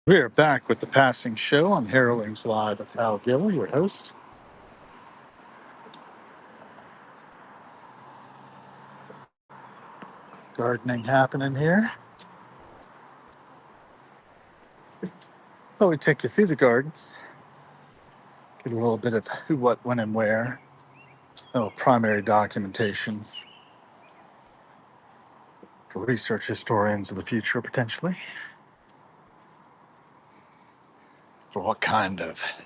We're back with the passing show on Harrowings Live with Hal Gill, your host. Gardening happening here. Thought we'd take you through the gardens, get a little bit of who, what, when, and where. A little primary documentation for research historians of the future, potentially, for what kind of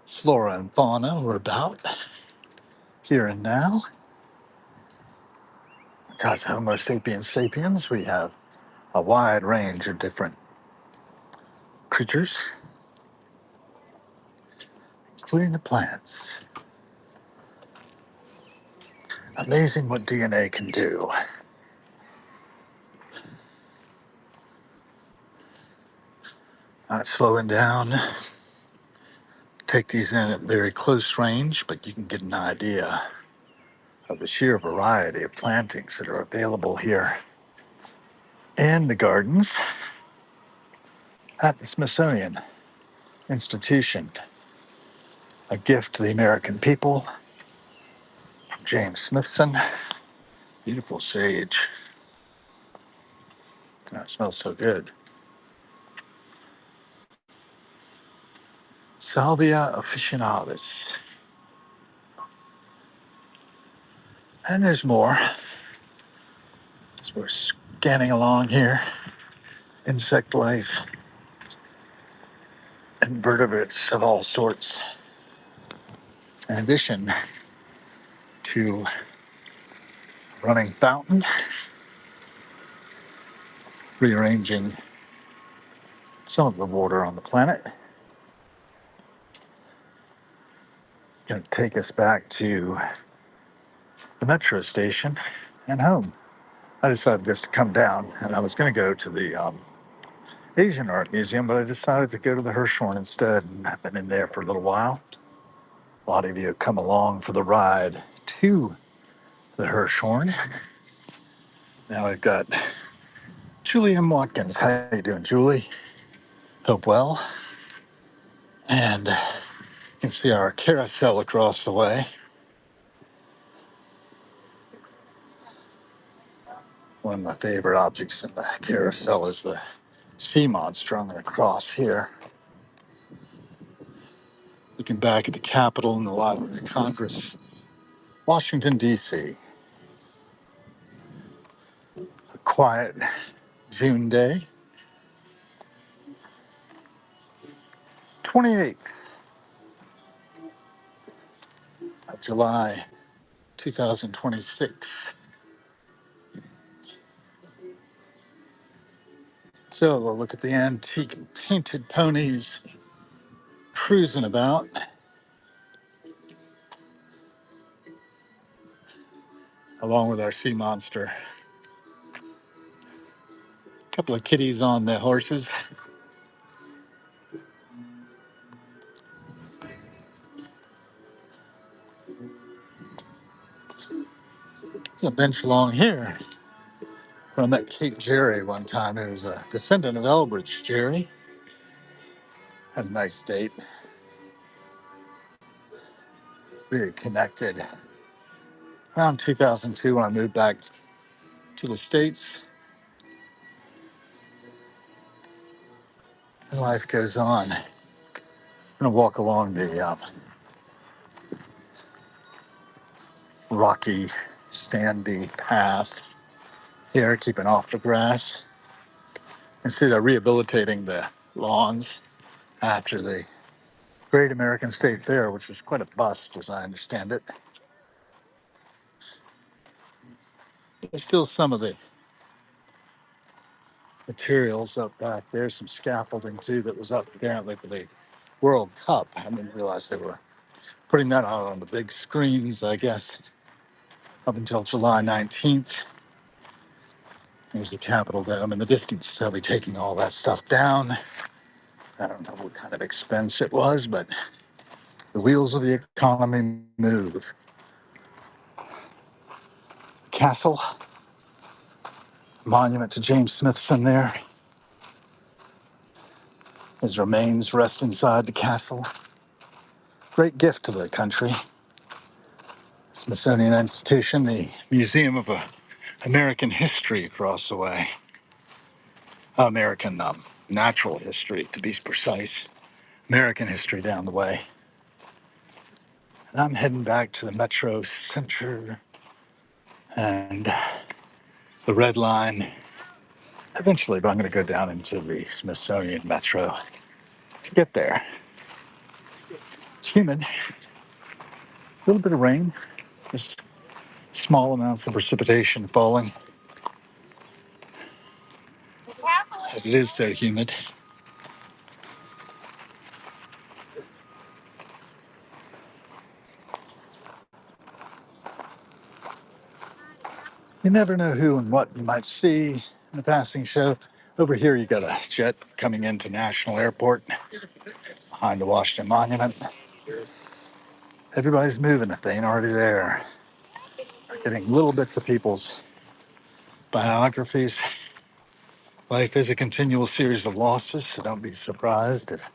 flora and fauna we're about here and now. As Homo sapiens sapiens, we have a wide range of different creatures, including the plants. Amazing what DNA can do. Not slowing down. Take these in at very close range, but you can get an idea of the sheer variety of plantings that are available here in the gardens at the Smithsonian Institution. A gift to the American people from James Smithson. Beautiful sage. That smells so good. Salvia officinalis. And there's more. As we're scanning along here. Insect life, invertebrates of all sorts. In addition to running fountain, rearranging some of the water on the planet. Going to take us back to the metro station and home. I decided just to come down, and I was going to go to the Asian Art Museum, but I decided to go to the Hirshhorn instead, and I've been in there for a little while. A lot of you have come along for the ride to the Hirshhorn. Now I've got Julie M. Watkins. How you doing, Julie? Hope well. And you can see our carousel across the way. One of my favorite objects in the carousel is the sea monster on the cross here. Looking back at the Capitol and the Library of Congress, Washington, D.C. A quiet June day, 28th of July, 2026. So we'll look at the antique painted ponies cruising about, along with our sea monster. A couple of kitties on the horses. There's a bench along here. When I met Kate Jerry one time, who was a descendant of Elbridge Jerry. Had a nice date. We had connected around 2002 when I moved back to the States. And life goes on. I'm going to walk along the rocky, sandy path here, keeping off the grass. And see they're rehabilitating the lawns after the Great American State Fair, which was quite a bust, as I understand it. There's still some of the materials up back there, some scaffolding too that was up apparently for the World Cup. I didn't realize they were putting that out on the big screens, I guess, up until July 19th. There's the Capitol Dome in the distance. They'll be taking all that stuff down. I don't know what kind of expense it was, but the wheels of the economy move. Castle Monument to James Smithson there. His remains rest inside the castle. Great gift to the country. Smithsonian Institution, the Museum of American History across the way. American natural history, to be precise. American history down the way. And I'm heading back to the Metro Center and the Red Line eventually, but I'm going to go down into the Smithsonian Metro to get there. It's humid, a little bit of rain, just small amounts of precipitation falling. As it is so humid. You never know who and what you might see in a passing show. Over here, you got a jet coming into National Airport behind the Washington Monument. Everybody's moving if they ain't already there. We're getting little bits of people's biographies. Life is a continual series of losses, so don't be surprised if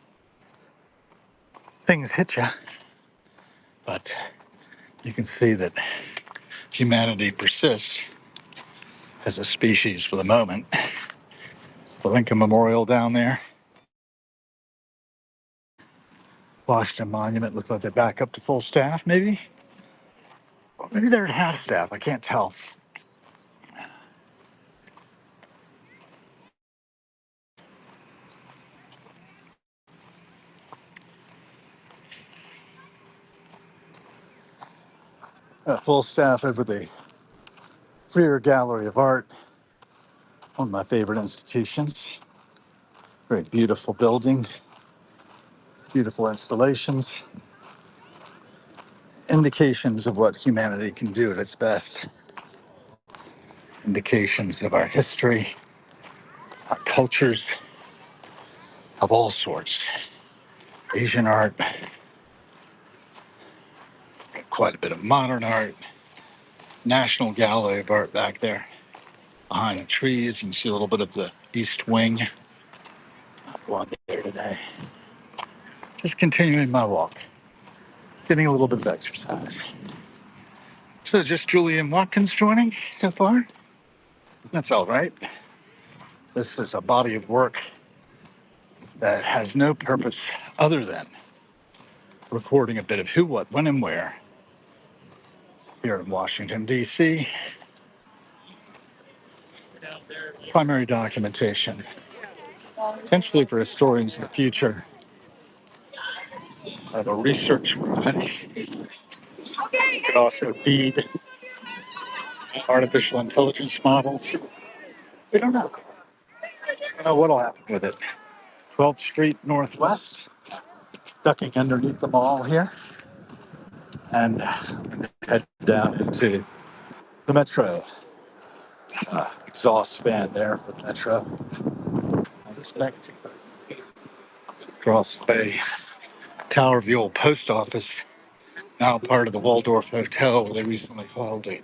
things hit you. But you can see that humanity persists as a species for the moment. The Lincoln Memorial down there. Washington Monument looks like they're back up to full staff, maybe. Or maybe they're at half staff. I can't tell. Full staff over the Freer Gallery of Art, one of my favorite institutions. Very beautiful building, beautiful installations, indications of what humanity can do at its best, indications of our history, our cultures of all sorts. Asian art, quite a bit of modern art, National Gallery of Art back there. Behind the trees, you can see a little bit of the East Wing. I'll go on there today. Just continuing my walk, getting a little bit of exercise. So just Julian Watkins joining so far. That's all right. This is a body of work that has no purpose other than recording a bit of who, what, when, and where here in Washington, D.C. Primary documentation, potentially for historians in the future, of a research project. You could also feed artificial intelligence models. We don't know. I don't know what'll happen with it. 12th Street Northwest, ducking underneath the mall here, and head down into the Metro. Exhaust fan there for the Metro. I respect. Across the bay, tower of the old post office, now part of the Waldorf Hotel, where they recently called a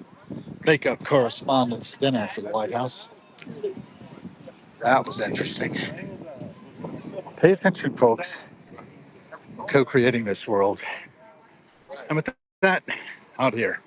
makeup correspondence dinner for the White House. That was interesting. Pay attention, folks. Co-creating this world. And with that, out here.